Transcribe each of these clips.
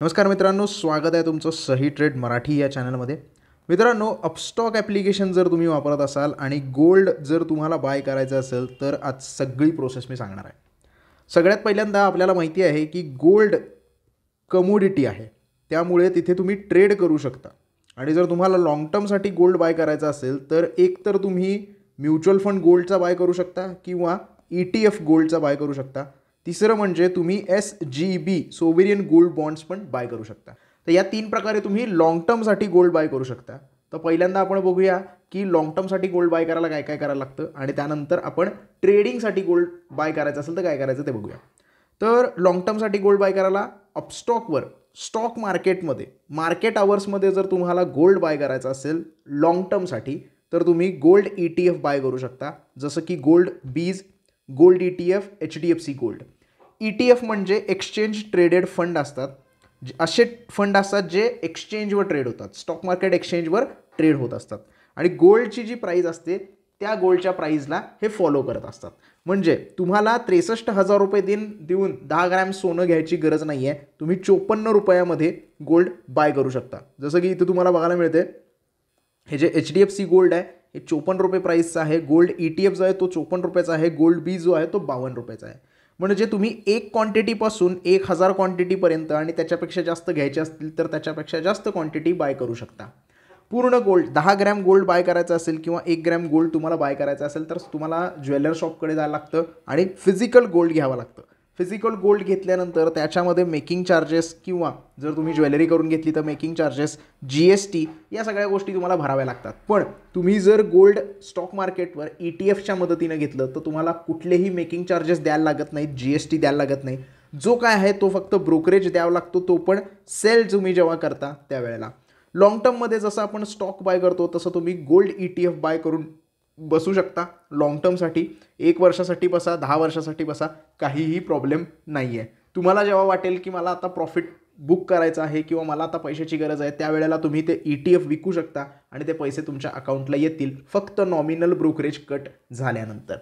नमस्कार मित्रांनो, स्वागत आहे तुमचं सही ट्रेड मराठी या चॅनलमध्ये. मित्रांनो, अपस्टॉक ॲप्लिकेशन जर तुम्ही वापरत असाल आणि गोल्ड जर तुम्हाला बाय करायचं असेल तर आज सगळी प्रोसेस मी सांगणार आहे. सगळ्यात पहिल्यांदा आपल्याला माहिती आहे की गोल्ड कमोडिटी आहे, त्यामुळे तिथे तुम्ही ट्रेड करू शकता. आणि जर तुम्हाला लाँग टर्मसाठी गोल्ड बाय करायचा असेल तर एक तर तुम्ही म्युच्युअल फंड गोल्डचा बाय करू शकता किंवा ETF गोल्डचा बाय करू शकता. तिसरं म्हणजे तुम्ही SGB सोवेरियन गोल्ड बॉन्ड्स पण बाय करू शकता. तर या तीन प्रकारे तुम्ही लाँग टर्मसाठी गोल्ड बाय करू शकता. तर पहिल्यांदा आपण बघूया की लाँग टर्मसाठी गोल्ड बाय करायला काय काय करायला लागतं आणि त्यानंतर आपण ट्रेडिंगसाठी गोल्ड बाय करायचं असेल तर काय करायचं ते बघूया. तर लाँग टर्मसाठी गोल्ड बाय करायला अपस्टॉकवर स्टॉक मार्केटमध्ये मार्केट आवर्समध्ये जर तुम्हाला गोल्ड बाय करायचा असेल लाँग टर्मसाठी तर तुम्ही गोल्ड ETF बाय करू शकता, जसं की गोल्ड बीज, gold ETF, HDFC gold. ETF म्हणजे एक्सचेंज ट्रेडेड फंड असतात. असे फंड असतात जे एक्सचेंजवर ट्रेड होतात, स्टॉक मार्केट एक्सचेंजवर ट्रेड होत असतात. आणि गोल्डची जी प्राईस असते त्या गोल्डच्या प्राईजला हे फॉलो करत असतात. म्हणजे तुम्हाला 63,000 रुपये देऊन 10 ग्रॅम सोनं घ्यायची गरज नाही आहे. तुम्ही 54 रुपयामध्ये गोल्ड बाय करू शकता. जसं की इथे तुम्हाला बघायला मिळते, हे जे HDFC गोल्ड आहे हे 54 रुपये प्राईसचा आहे. गोल्ड ETF जो आहे तो 54 रुपयाचा आहे. गोल्ड बी जो आहे तो 52 रुपयाचा आहे. म्हणजे तुम्ही एक क्वांटिटीपासून 1000 क्वांटिटीपर्यंत आणि त्याच्यापेक्षा जास्त घ्यायचे असतील तर त्याच्यापेक्षा जास्त क्वांटिटी बाय करू शकता. पूर्ण गोल्ड 10 ग्रॅम गोल्ड बाय करायचं असेल किंवा 1 ग्रॅम गोल्ड तुम्हाला बाय करायचं असेल तर तुम्हाला ज्वेलर शॉपकडे जायला लागतं आणि फिजिकल गोल्ड घ्यावं लागतं. फिजिकल गोल्ड घेतल्यानंतर त्याच्यामध्ये मेकिंग चार्जेस किंवा जर तुम्ही ज्वेलरी करून घेतली तर मेकिंग चार्जेस, GST या सगळ्या गोष्टी तुम्हाला भराव्या लागतात. पण तुम्ही जर गोल्ड स्टॉक मार्केटवर ETFच्या मदतीनं घेतलं तर तुम्हाला कुठलेही मेकिंग चार्जेस द्यायला लागत नाहीत, GST द्यायला लागत नाही. जो काय आहे तो फक्त ब्रोकरेज द्यावा लागतो, तो पण सेल तुम्ही जेव्हा करता त्यावेळेला. लाँग टर्ममध्ये जसं आपण स्टॉक बाय करतो तसं तुम्ही गोल्ड ETF बाय करून बसू शकता. लाँग टर्मसाठी 1 वर्षासाठी बसा, 10 वर्षासाठी बसा, काहीही प्रॉब्लेम नाही आहे. तुम्हाला जेव्हा वाटेल की मला आता प्रॉफिट बुक करायचं आहे किंवा मला आता पैशाची गरज आहे त्यावेळेला तुम्ही ते ETF विकू शकता आणि ते पैसे तुमच्या अकाउंटला येतील, फक्त नॉमिनल ब्रोकरेज कट झाल्यानंतर.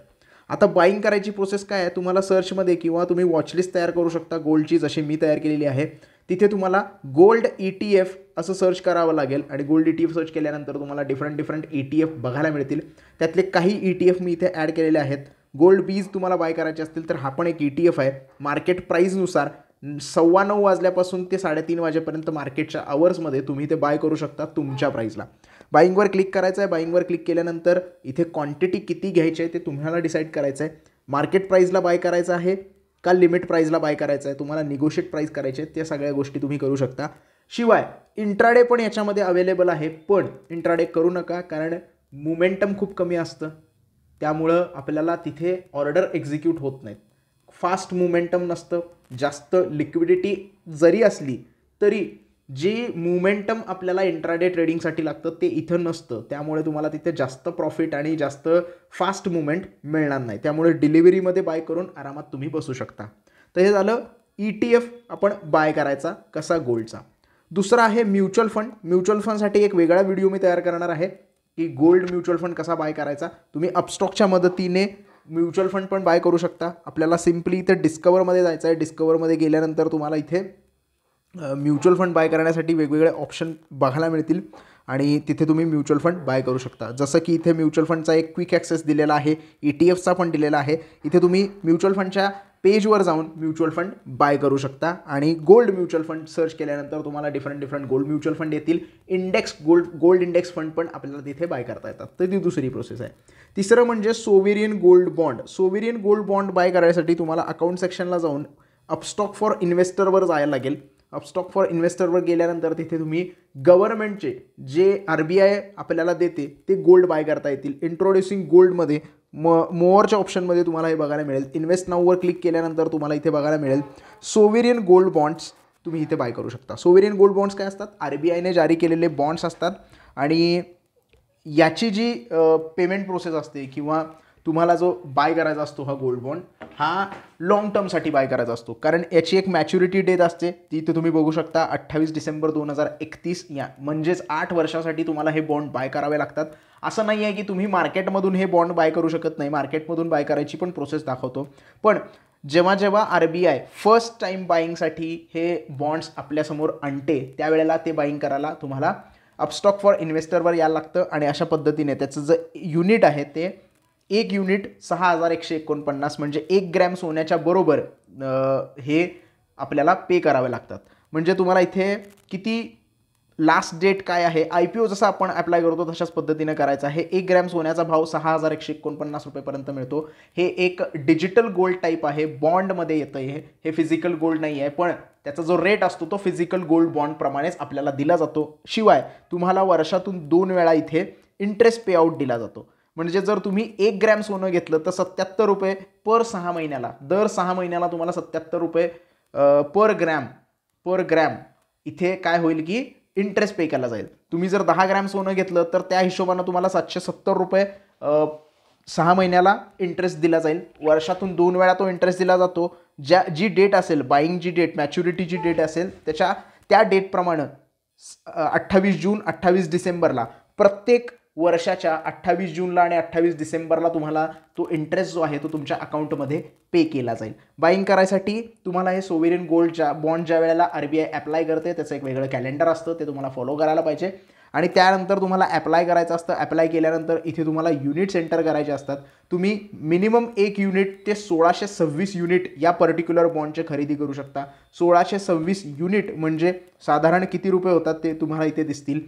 आता बाईंग करायची प्रोसेस काय आहे, तुम्हाला सर्चमध्ये किंवा तुम्ही वॉचलिस्ट तयार करू शकता गोल्डची, जशी मी तयार केलेली आहे. तिथे तुम्हाला गोल्ड ETF असं सर्च करावं लागेल आणि गोल्ड ETF सर्च केल्यानंतर तुम्हाला डिफरंट ETF बघायला मिळतील. त्यातले काही ETF मी इथे ॲड केलेले आहेत. गोल्ड बीज तुम्हाला बाय करायचे असतील तर हा पण एक ETF आहे. मार्केट प्राईजनुसार 9:15 वाजल्यापासून ते 3:30 वाजेपर्यंत मार्केटच्या आवर्समध्ये तुम्ही ते बाय करू शकता तुमच्या प्राईजला. बाईंगवर क्लिक करायचं आहे. बाईंगवर क्लिक केल्यानंतर इथे क्वांटिटी किती घ्यायची आहे ते तुम्हाला डिसाईड करायचं आहे. मार्केट प्राईजला बाय करायचं आहे का लिमिट प्राईजला बाय करायचं आहे, तुम्हाला निगोशिएट प्राईस करायचे आहेत, त्या सगळ्या गोष्टी तुम्ही करू शकता. शिवाय इंट्राडे पण याच्यामध्ये अवेलेबल आहे, पण इंट्राडे करू नका कारण मोमेंटम खूप कमी असतं, त्यामुळं आपल्याला तिथे ऑर्डर एक्झिक्यूट होत नाहीत. फास्ट मोमेंटम नसतं, जास्त लिक्विडिटी जरी असली तरी जे मोमेंटम आपल्याला इंट्राडे ट्रेडिंगसाठी लागतं ते इथं नसतं. त्यामुळे तुम्हाला तिथे जास्त प्रॉफिट आणि जास्त फास्ट मुवमेंट मिळणार नाही. त्यामुळे डिलिव्हरीमध्ये बाय करून आरामात तुम्ही बसू शकता. तर हे झालं ETF आपण बाय करायचा कसा गोल्डचा. दुसरा आहे म्युच्युअल फंड. म्युच्युअल फंडसाठी एक वेगळा व्हिडिओ मी तयार करणार आहे की गोल्ड म्युच्युअल फंड कसा बाय करायचा. तुम्ही अपस्टॉकच्या मदतीने म्युच्युअल फंड पण बाय करू शकता. आपल्याला सिम्पली इथे डिस्कवरमध्ये जायचं आहे. डिस्कवरमध्ये गेल्यानंतर तुम्हाला इथे म्युच्युअल फंड बाय करण्यासाठी वेगवेगळे ऑप्शन बघायला मिळतील आणि तिथे तुम्ही म्युच्युअल फंड बाय करू शकता. जसं की इथे म्युच्युअल फंडचा एक क्विक ॲक्सेस दिलेला आहे, ETFचा पण दिलेला आहे. इथे तुम्ही म्युच्युअल फंडच्या पेजवर जाऊन म्युच्युअल फंड बाय करू शकता आणि गोल्ड म्युच्युअल फंड सर्च केल्यानंतर तुम्हाला डिफरंट गोल्ड म्युच्युअल फंड येतील. इंडेक्स गोल्ड इंडेक्स फंड पण आपल्याला तिथे बाय करता येतात. तर ती दुसरी प्रोसेस आहे. तिसरं म्हणजे sovereign gold bond. Sovereign gold bond by करायसाठी तुम्हाला अकाउंट सेक्शनला जाऊन अपस्टॉक फॉर इन्व्हेस्टरवर जायला लागेल. अपस्टॉक फॉर इन्व्हेस्टरवर गेल्यानंतर तिथे तुम्ही गव्हर्नमेंटचे जे RBI आपल्याला देते ते गोल्ड बाय करता येतील. इंट्रोड्युसिंग गोल्डमध्ये मोअरच्या ऑप्शनमध्ये तुम्हाला हे बघायला मिळेल. इन्व्हेस्ट नाऊवर क्लिक केल्यानंतर तुम्हाला इथे बघायला मिळेल सोवेरियन गोल्ड बॉन्ड्स तुम्ही इथे बाय करू शकता. सोवेरियन गोल्ड बॉन्ड्स काय असतात, RBIने जारी केलेले बॉन्ड्स असतात आणि याची जी पेमेंट प्रोसेस असते किंवा तुम्हाला जो बाय करायचा असतो हा गोल्ड बॉन्ड हा लाँग टर्मसाठी बाय करायचा असतो. कारण याची एक मॅच्युरिटी डेट असते, ती इथे तुम्ही बघू शकता 28 डिसेंबर 2031 या म्हणजेच 8 वर्षासाठी तुम्हाला हे बॉन्ड बाय करावे लागतात. असं नाही आहे की तुम्ही मार्केटमधून हे बॉन्ड बाय करू शकत नाही. मार्केटमधून बाय करायची पण प्रोसेस दाखवतो. पण जेव्हा जेव्हा RBI फर्स्ट टाईम बाईंगसाठी हे बॉन्ड्स आपल्यासमोर आणते त्यावेळेला ते बाईंग करायला तुम्हाला अपस्टॉक फॉर इन्व्हेस्टरवर यायला लागतं आणि अशा पद्धतीने त्याचं जे युनिट आहे ते एक युनिट 6149 म्हणजे 1 ग्रॅम सोन्याच्या बरोबर हे आपल्याला पे करावे लागतात. म्हणजे तुम्हाला इथे किती लास्ट डेट काय आहे, IPO जसं आपण अप्लाय करतो तशाच पद्धतीने करायचं आहे. 1 ग्रॅम सोन्याचा भाव 6149 रुपयेपर्यंत मिळतो. हे एक डिजिटल गोल्ड टाईप आहे, बॉन्डमध्ये येतं हे फिजिकल गोल्ड नाही आहे, पण त्याचा जो रेट असतो तो फिजिकल गोल्ड बॉन्डप्रमाणेच आपल्याला दिला जातो. शिवाय तुम्हाला वर्षातून 2 वेळा इथे इंटरेस्ट पे आउट दिला जातो. म्हणजे जर तुम्ही 1 ग्रॅम सोनं घेतलं तर 77 रुपये पर 6 महिन्याला, दर 6 महिन्याला तुम्हाला 77 रुपये पर ग्रॅम इथे काय होईल की इंटरेस्ट पे केला जाईल. तुम्ही जर 10 ग्रॅम सोनं घेतलं तर त्या हिशोबानं तुम्हाला 770 रुपये 6 महिन्याला इंटरेस्ट दिला जाईल. वर्षातून 2 वेळा तो इंटरेस्ट दिला जातो. जी डेट असेल, बाईंग जी डेट, मॅच्युरिटीची डेट असेल त्या डेटप्रमाणे 28 जून 28 डिसेंबरला प्रत्येक वर्षाच्या 28 जूनला आणि 28 डिसेंबरला तुम्हाला तो इंटरेस्ट जो आहे तो तुमच्या अकाउंटमध्ये पे केला जाईल. बाईंग करायसाठी तुम्हाला हे सोवेरियन गोल्डच्या बॉन्ड ज्या वेळेला RBI अप्लाय करते त्याचं एक वेगळं कॅलेंडर असतं, ते तुम्हाला फॉलो करायला पाहिजे. आणि त्यानंतर तुम्हाला अप्लाय करायचं असतं. अप्लाय केल्यानंतर इथे तुम्हाला युनिट्स एंटर करायचे असतात. तुम्ही मिनिमम 1 युनिट ते 1626 युनिट या पर्टिक्युलर बॉन्डचे खरेदी करू शकता. 1626 युनिट म्हणजे साधारण किती रुपये होतात ते तुम्हाला इथे दिसतील.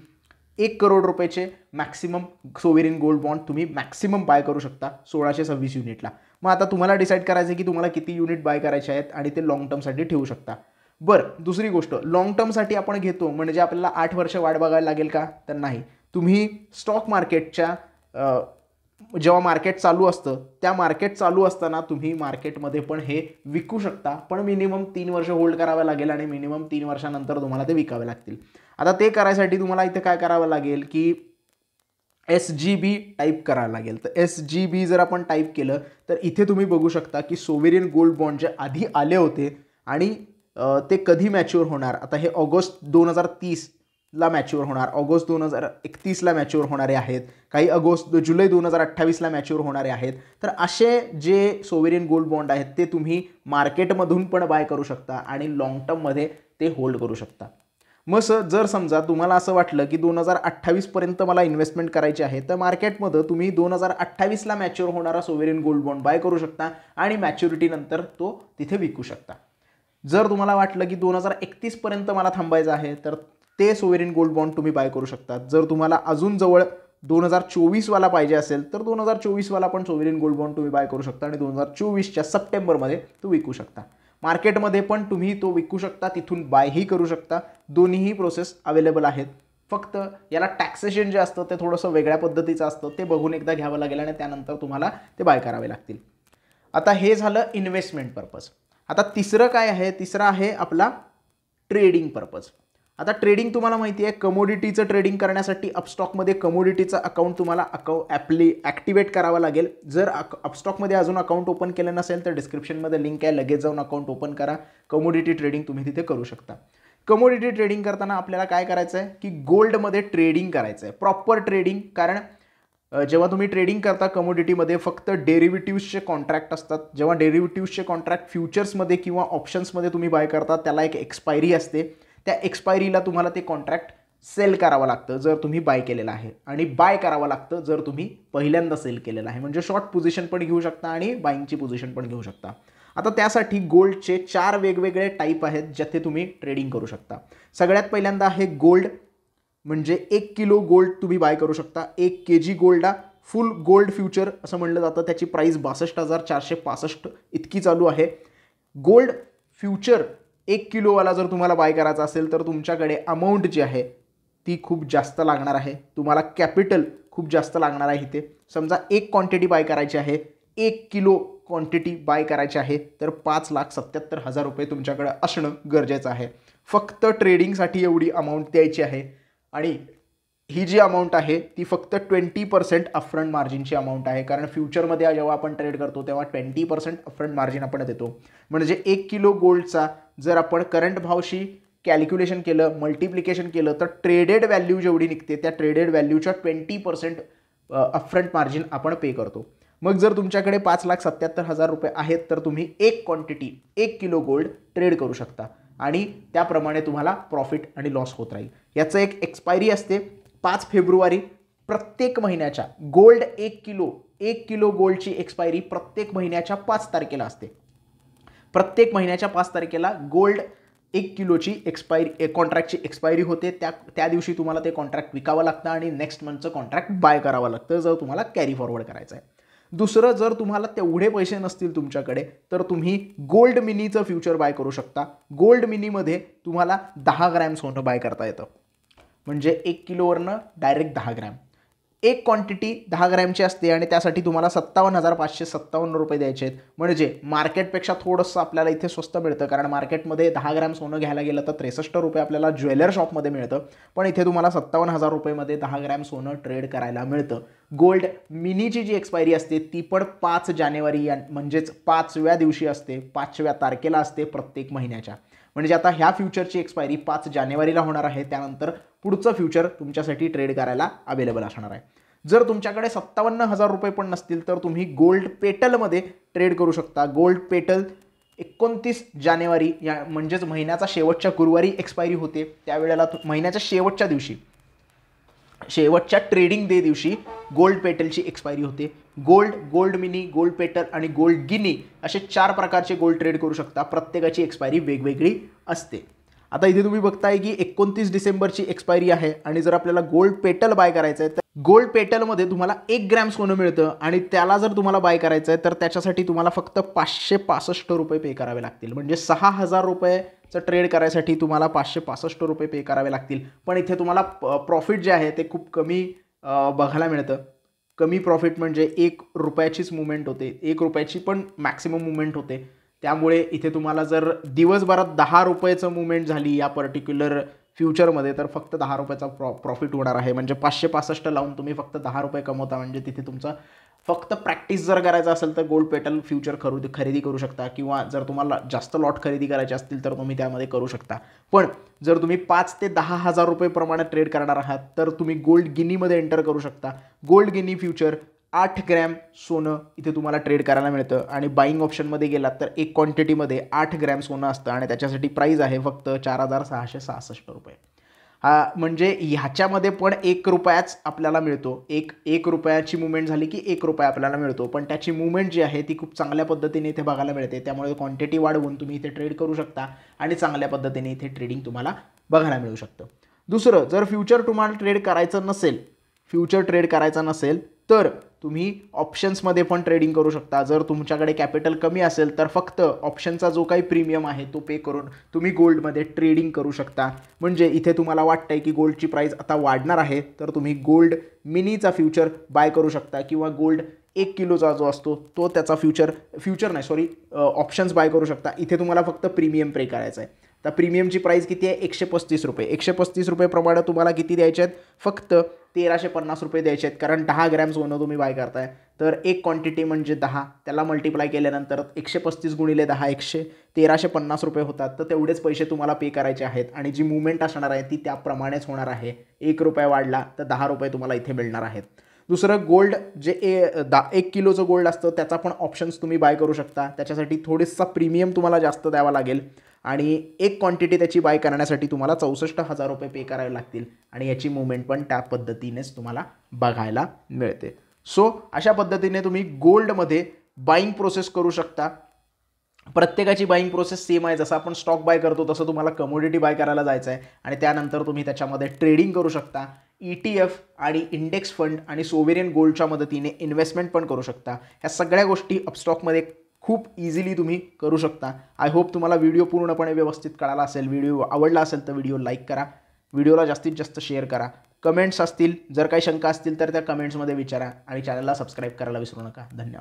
1 करोड रुपयाचे मॅक्सिमम सोवेरियन गोल्ड बॉन्ड तुम्ही मॅक्सिमम बाय करू शकता 1626 युनिटला. मग आता तुम्हाला डिसाईड करायचं आहे की तुम्हाला किती युनिट बाय करायचे आहेत आणि ते लॉंग टर्मसाठी ठेवू शकता. बरं, दुसरी गोष्ट, लॉंग टर्मसाठी आपण घेतो म्हणजे आपल्याला 8 वर्ष वाट बघायला लागेल का? तर नाही. तुम्ही स्टॉक मार्केटच्या जेव्हा मार्केट चालू असतं त्या मार्केट चालू असताना तुम्ही मार्केटमध्ये पण हे विकू शकता, पण मिनिमम 3 वर्ष होल्ड करावं लागेल आणि मिनिमम 3 वर्षानंतर तुम्हाला ते विकावे लागतील. आता ते करायसाठी तुम्हाला इथे काय करावं लागेल की SGB टाईप करायला लागेल. तर SGB जर आपण टाईप केलं तर इथे तुम्ही बघू शकता की सोवेरियन गोल्ड बॉन्ड जे आधी आले होते आणि ते कधी मॅच्युअर होणार. आता हे ऑगस्ट 2030ला मॅच्युअर होणार, ऑगस्ट 2031ला मॅच्युअर होणारे आहेत, काही जुलै 2028ला मॅच्युअर होणारे आहेत. तर असे जे सोवेरियन गोल्ड बॉन्ड आहेत ते तुम्ही मार्केटमधून पण बाय करू शकता आणि लॉंग टर्ममध्ये ते होल्ड करू शकता. मग जर समजा तुम्हाला असं वाटलं की 2028पर्यंत मला इन्व्हेस्टमेंट करायची आहे तर मार्केटमध्ये तुम्ही 2028ला मॅच्युअर होणारा सोवेरियन गोल्ड बॉन्ड बाय करू शकता आणि मॅच्युरिटीनंतर तो तिथे विकू शकता. जर तुम्हाला वाटलं की 2031पर्यंत मला थांबायचं आहे तर ते सोवेरियन गोल्ड बॉन्ड तुम्ही बाय करू शकता. जर तुम्हाला अजून जवळ 2024वाला पाहिजे असेल तर 2024वाला पण सोवेरियन गोल्ड बॉन्ड तुम्ही बाय करू शकता आणि 2024च्या सप्टेंबरमध्ये तो विकू शकता. मार्केटमध्ये पण तुम्ही तो विकू शकता, तिथून बायही करू शकता. दोन्हीही प्रोसेस अवेलेबल आहेत. फक्त याला टॅक्सेशन जे असतं ते थोडंसं वेगळ्या पद्धतीचं असतं, ते बघून एकदा घ्यावं लागेल आणि त्यानंतर तुम्हाला ते बाय करावे लागतील. आता हे झालं इन्व्हेस्टमेंट पर्पज. आता तिसरं काय आहे? तिसरं आहे आपला ट्रेडिंग पर्पज. आता ट्रेडिंग तुम्हाला माहिती आहे, कमोडिटीचं ट्रेडिंग करण्यासाठी अपस्टॉकमध्ये कमोडिटीचं अकाउंट तुम्हाला ॲक्टिवेट करावं लागेल. जर अपस्टॉकमध्ये अजून अकाउंट ओपन केलं नसेल तर डिस्क्रिप्शनमध्ये लिंक आहे, लगेच जाऊन अकाउंट ओपन करा. कमोडिटी ट्रेडिंग तुम्ही तिथे करू शकता. कमोडिटी ट्रेडिंग करताना आपल्याला काय करायचं आहे की गोल्डमध्ये ट्रेडिंग करायचं आहे, प्रॉपर ट्रेडिंग. कारण जेव्हा तुम्ही ट्रेडिंग करता कमोडिटीमध्ये फक्त डेरिव्हेटिव्सचे कॉन्ट्रॅक्ट असतात. जेव्हा डेरिव्हेटिव्सचे कॉन्ट्रॅक्ट फ्युचर्समध्ये किंवा ऑप्शन्समध्ये तुम्ही बाय करता त्याला एक एक्सपायरी असते. त्या एक्सपायरीला तुम्हाला ते कॉन्ट्रॅक्ट सेल करावं लागतं जर तुम्ही बाय केलेलं आहे, आणि बाय करावं लागतं जर तुम्ही पहिल्यांदा सेल केलेलं आहे. म्हणजे शॉर्ट पोझिशन पण घेऊ शकता आणि बाईंगची पोझिशन पण घेऊ शकता. आता त्यासाठी गोल्डचे 4 वेगवेगळे टाईप आहेत ज्याथे तुम्ही ट्रेडिंग करू शकता. सगळ्यात पहिल्यांदा आहे गोल्ड, म्हणजे 1 किलो गोल्ड तुम्ही बाय करू शकता. 1 kg गोल्डला फुल गोल्ड फ्युचर असं म्हणलं जातं. त्याची प्राईस 62,465 इतकी चालू आहे. गोल्ड फ्युचर 1 किलोवाला जर तुम्हाला बाय करायचा असेल तर तुमच्याकडे अमाऊंट जी आहे ती खूप जास्त लागणार आहे. तुम्हाला कॅपिटल खूप जास्त लागणार आहे. इथे समजा 1 क्वांटिटी बाय करायची आहे, 1 किलो क्वांटिटी बाय करायची आहे तर 5,77,000 रुपये तुमच्याकडे असणं गरजेचं आहे. फक्त ट्रेडिंगसाठी एवढी अमाऊंट द्यायची आहे आणि ही जी अमाऊंट आहे ती फक्त 20% अपफ्रंट मार्जिनची अमाऊंट आहे. कारण फ्युचरमध्ये जेव्हा आपण ट्रेड करतो तेव्हा 20% अपफ्रंट मार्जिन आपण देतो. म्हणजे 1 किलो गोल्डचा जर आपण करंट भावशी कॅल्क्युलेशन केलं, मल्टिप्लिकेशन केलं तर ट्रेडेड व्हॅल्यू जेवढी निघते त्या ट्रेडेड व्हॅल्यूच्या 20% अपफ्रंट मार्जिन आपण पे करतो. मग जर तुमच्याकडे 5,77,000 रुपये आहेत तर तुम्ही एक क्वांटिटी 1 किलो गोल्ड ट्रेड करू शकता आणि त्याप्रमाणे तुम्हाला प्रॉफिट आणि लॉस होत राहील. याचं एक एक्सपायरी असते 5 फेब्रुवारी प्रत्येक महिन्याच्या. गोल्ड 1 किलो गोल्डची एक्सपायरी प्रत्येक महिन्याच्या 5 तारखेला असते. प्रत्येक महिन्याच्या 5 तारखेला गोल्ड 1 किलोची कॉन्ट्रॅक्टची एक्सपायरी होते. त्या दिवशी तुम्हाला ते कॉन्ट्रॅक्ट विकावं लागतं आणि नेक्स्ट मंथचं कॉन्ट्रॅक्ट बाय करावं लागतं जर तुम्हाला कॅरी फॉरवर्ड करायचं आहे. दुसरं, जर तुम्हाला तेवढे पैसे नसतील तुमच्याकडे तर तुम्ही गोल्ड मिनीचं फ्युचर बाय करू शकता. गोल्ड मिनीमध्ये तुम्हाला 10 ग्रॅम सोनं बाय करता येतं. म्हणजे 1 किलोवरनं डायरेक्ट 10 ग्रॅम. एक क्वांटिटी 10 ग्रॅमची असते आणि त्यासाठी तुम्हाला 57,557 रुपये द्यायचे आहेत. म्हणजे मार्केटपेक्षा थोडंसं आपल्याला इथे स्वस्त मिळतं, कारण मार्केटमध्ये 10 ग्रॅम सोनं घ्यायला गेलं तर 63 रुपये आपल्याला ज्वेलर शॉपमध्ये मिळतं. पण इथे तुम्हाला 57,000 रुपयेमध्ये 10 ग्रॅम सोनं ट्रेड करायला मिळतं. गोल्ड मिनीची जी एक्सपायरी असते ती पण 5 जानेवारी म्हणजेच 5व्या दिवशी असते, 5व्या तारखेला असते प्रत्येक महिन्याच्या. म्हणजे आता ह्या फ्युचरची एक्सपायरी 5 जानेवारीला होणार आहे. त्यानंतर पुढचं फ्युचर तुमच्यासाठी ट्रेड करायला अवेलेबल असणार आहे. जर तुमच्याकडे 57,000 रुपये पण नसतील तर तुम्ही गोल्ड पेटलमध्ये ट्रेड करू शकता. गोल्ड पेटल 29 जानेवारी या म्हणजेच महिन्याचा शेवटच्या गुरुवारी एक्सपायरी होते. त्यावेळेला महिन्याच्या शेवटच्या दिवशी, शेवटच्या ट्रेडिंग डे दिवशी गोल्ड पेटलची एक्सपायरी होते. गोल्ड मिनी, गोल्ड पेटल आणि गोल्ड गिनी असे 4 प्रकारचे गोल्ड ट्रेड करू शकता. प्रत्येकाची एक्सपायरी वेगवेगळी असते. आता इथे तुम्ही बघताय की 29 डिसेंबरची एक्सपायरी आहे आणि जर आपल्याला गोल्ड पेटल बाय करायचं आहे तर गोल्ड पेटलमध्ये तुम्हाला 1 ग्रॅम सोनं मिळतं आणि त्याला जर तुम्हाला बाय करायचं आहे तर त्याच्यासाठी तुम्हाला फक्त 565 रुपये पे करावे लागतील. म्हणजे 6,000 रुपयेचं ट्रेड करायसाठी तुम्हाला 565 रुपये पे करावे लागतील. पण इथे तुम्हाला प्रॉफिट जे आहे ते खूप कमी बघायला मिळतं. कमी प्रॉफिट म्हणजे 1 रुपयाचीच मुवमेंट होते, 1 रुपयाची पण मॅक्सिमम मुवमेंट होते. त्यामुळे इथे तुम्हाला जर दिवसभरात 10 रुपयाचं मुवमेंट झाली या पर्टिक्युलर फ्युचरमध्ये तर फक्त 10 रुपयाचा प्रॉफिट होणार आहे. म्हणजे 565 लावून तुम्ही फक्त 10 रुपये कमवता. म्हणजे तिथे तुमचा फक्त प्रॅक्टिस जर करायचं असेल तर गोल्ड पेटल फ्युचर खरेदी करू शकता, किंवा जर तुम्हाला जास्त लॉट खरेदी करायचे असतील तर तुम्ही त्यामध्ये करू शकता. पण जर तुम्ही 5 ते 10,000 रुपये प्रमाणे ट्रेड करणार आहात तर तुम्ही गोल्ड गिनीमध्ये एंटर करू शकता. गोल्ड गिनी फ्युचर 8 ग्रॅम सोनं इथे तुम्हाला ट्रेड करायला मिळतं आणि बाईंग ऑप्शनमध्ये गेलात तर एक क्वांटिटीमध्ये 8 ग्रॅम सोनं असतं आणि त्याच्यासाठी प्राईस आहे फक्त 4,666 रुपये. म्हणजे ह्याच्यामध्ये पण 1 रुपयाच आपल्याला मिळतो. एक रुपयाची मुवमेंट झाली की 1 रुपया आपल्याला मिळतो. पण त्याची मुवमेंट जी आहे ती खूप चांगल्या पद्धतीने इथे बघायला मिळते. त्यामुळे क्वांटिटी वाढवून तुम्ही इथे ट्रेड करू शकता आणि चांगल्या पद्धतीने इथे ट्रेडिंग तुम्हाला बघायला मिळू शकतं. दुसरं, जर फ्युचर तुम्हाला ट्रेड करायचं नसेल तर तुम्ही ऑप्शन्समध्ये पण ट्रेडिंग करू शकता. जर तुमच्याकडे कॅपिटल कमी असेल तर फक्त ऑप्शनचा जो काही प्रीमियम आहे तो पे करून तुम्ही गोल्डमध्ये ट्रेडिंग करू शकता. म्हणजे इथे तुम्हाला वाटतंय की गोल्डची प्राईस आता वाढणार आहे तर तुम्ही गोल्ड मिनीचा फ्युचर बाय करू शकता, किंवा गोल्ड 1 किलोचा जो असतो तो त्याचा ऑप्शन्स बाय करू शकता. इथे तुम्हाला फक्त प्रीमियम पे करायचं आहे. तर प्रीमियमची प्राईस किती आहे? 135 रुपये. 135 रुपये प्रमाणे तुम्हाला किती द्यायचे आहेत? फक्त 1,350 रुपये द्यायचे आहेत. कारण 10 ग्रॅम सोनं तुम्ही बाय करताय तर एक क्वांटिटी म्हणजे 10, त्याला मल्टिप्लाय केल्यानंतर 135 गुणिले 10 1,350 रुपये होतात. तर तेवढेच पैसे तुम्हाला पे करायचे आहेत आणि जी मुवमेंट असणार आहे ती त्याप्रमाणेच होणार आहे. 1 रुपया वाढला तर 10 रुपये तुम्हाला इथे मिळणार आहेत. दुसरं, गोल्ड जे 1 किलोचं गोल्ड असतं त्याचा पण ऑप्शन्स तुम्ही बाय करू शकता. त्याच्यासाठी थोडीसा प्रीमियम तुम्हाला जास्त द्यावा लागेल आणि एक क्वांटिटी त्याची बाय करण्यासाठी तुम्हाला 64,000 रुपये पे करावे लागतील आणि याची मुवमेंट पण त्या पद्धतीनेच तुम्हाला बघायला मिळते. सो अशा पद्धतीने तुम्ही गोल्डमध्ये बाईंग प्रोसेस करू शकता. प्रत्येकाची बाईंग प्रोसेस सेम आहे. जसं आपण स्टॉक बाय करतो तसं तुम्हाला कमोडिटी बाय करायला जायचं आहे आणि त्यानंतर तुम्ही त्याच्यामध्ये ट्रेडिंग करू शकता. ETF आणि इंडेक्स फंड आणि सोवेरियन गोल्डच्या मदतीने इन्व्हेस्टमेंट पण करू शकता. ह्या सगळ्या गोष्टी अपस्टॉकमध्ये खूप इझिली तुम्ही करू शकता. आय होप तुम्हाला व्हिडिओ पूर्णपणे व्यवस्थित कळाला असेल. व्हिडिओ आवडला असेल तर व्हिडिओ लाईक करा, व्हिडिओला जास्तीत जास्त शेअर करा. कमेंट्स असतील, जर काही शंका असतील तर त्या कमेंट्समध्ये विचारा आणि चॅनलला सबस्क्राईब करायला विसरू नका. धन्यवाद.